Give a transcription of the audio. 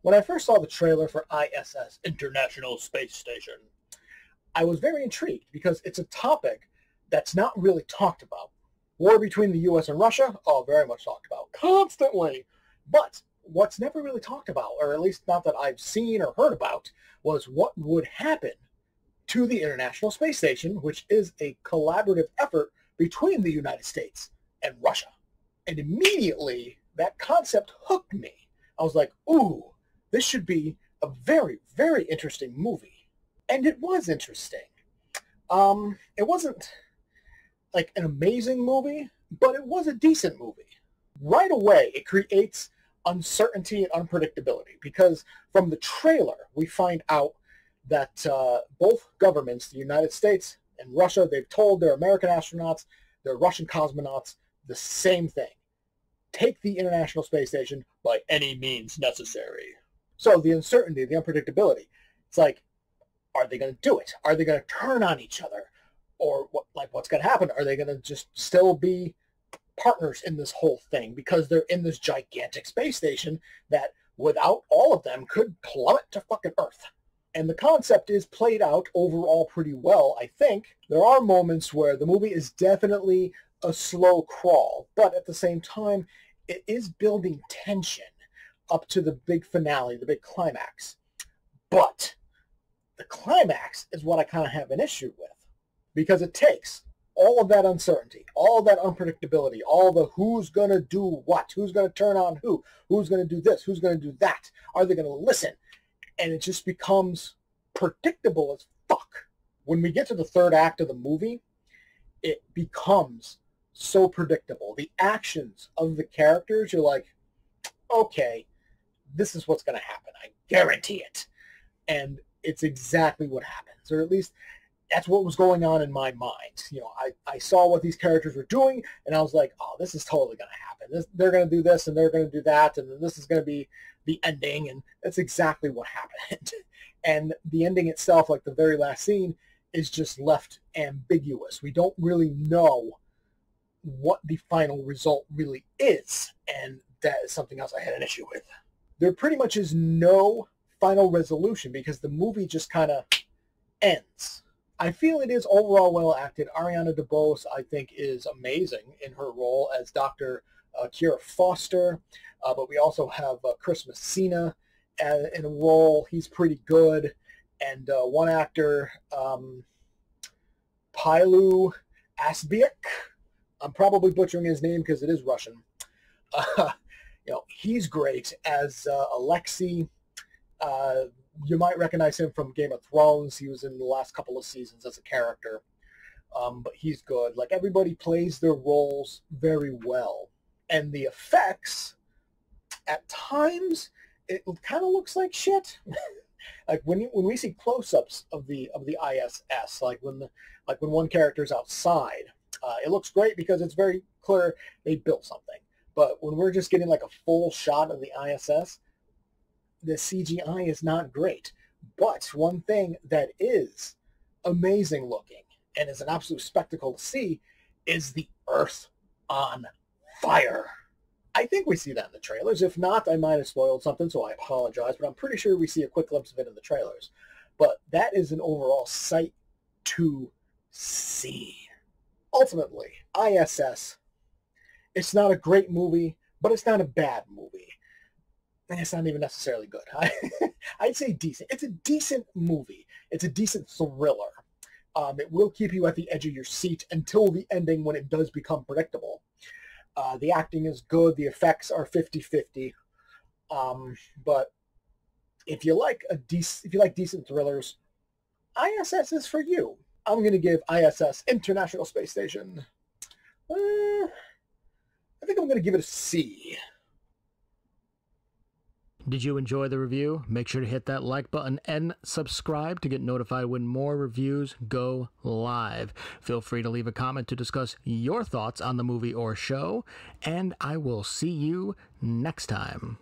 When I first saw the trailer for ISS, International Space Station, I was very intrigued because it's a topic that's not really talked about. War between the U.S. and Russia, oh, very much talked about, constantly. But what's never really talked about, or at least not that I've seen or heard about, was what would happen to the International Space Station, which is a collaborative effort between the United States and Russia. And immediately, that concept hooked me. I was like, ooh, this should be a very, very interesting movie. And it was interesting. It wasn't like an amazing movie, but it was a decent movie. Right away, it creates uncertainty and unpredictability because from the trailer, we find out that both governments, the United States and Russia, they've told their American astronauts, their Russian cosmonauts, the same thing. Take the International Space Station by any means necessary. So the uncertainty, the unpredictability, it's like, are they going to do it? Are they going to turn on each other? Or what's going to happen? Are they going to just still be partners in this whole thing because they're in this gigantic space station that without all of them could plummet to fucking Earth? And the concept is played out overall pretty well, I think. There are moments where the movie is definitely a slow crawl, but at the same time, it is building tension up to the big finale, the big climax. But the climax is what I kind of have an issue with because it takes all of that uncertainty, all of that unpredictability, all the who's going to do what, who's going to turn on who's going to do this, who's going to do that, are they going to listen? And it just becomes predictable as fuck. When we get to the third act of the movie, it becomes so predictable. The actions of the characters, you're like, okay, this is what's going to happen. I guarantee it. And it's exactly what happens, or at least that's what was going on in my mind. You know, I saw what these characters were doing, and I was like, oh, this is totally going to happen. They're going to do this, and they're going to do that, and then this is going to be the ending, and that's exactly what happened. And the ending itself, like the very last scene, is just left ambiguous. We don't really know what the final result really is, and that is something else I had an issue with. There pretty much is no final resolution because the movie just kind of ends. I feel it is overall well acted. Ariana DeBose, I think, is amazing in her role as Dr. Kira Foster, but we also have Chris Messina in a role. He's pretty good. And one actor, Pilu Asbiak, I'm probably butchering his name because it is Russian. He's great as Alexei. You might recognize him from Game of Thrones. He was in the last couple of seasons as a character. But he's good. Like, everybody plays their roles very well. And the effects, at times, it kind of looks like shit. Like when we see close-ups of the ISS, like when one character's outside, it looks great because it's very clear they built something. But when we're just getting like a full shot of the ISS, the CGI is not great. But one thing that is amazing looking and is an absolute spectacle to see is the Earth on fire. I think we see that in the trailers. If not, I might have spoiled something, so I apologize. But I'm pretty sure we see a quick glimpse of it in the trailers. But that is an overall sight to see. Ultimately, ISS, it's not a great movie, but it's not a bad movie. And it's not even necessarily good. I'd say decent. It's a decent movie. It's a decent thriller. It will keep you at the edge of your seat until the ending when it does become predictable. The acting is good. The effects are 50-50. But if you like decent thrillers, ISS is for you. I'm going to give ISS, International Space Station, I think I'm going to give it a C. Did you enjoy the review? Make sure to hit that like button and subscribe to get notified when more reviews go live. Feel free to leave a comment to discuss your thoughts on the movie or show, and I will see you next time.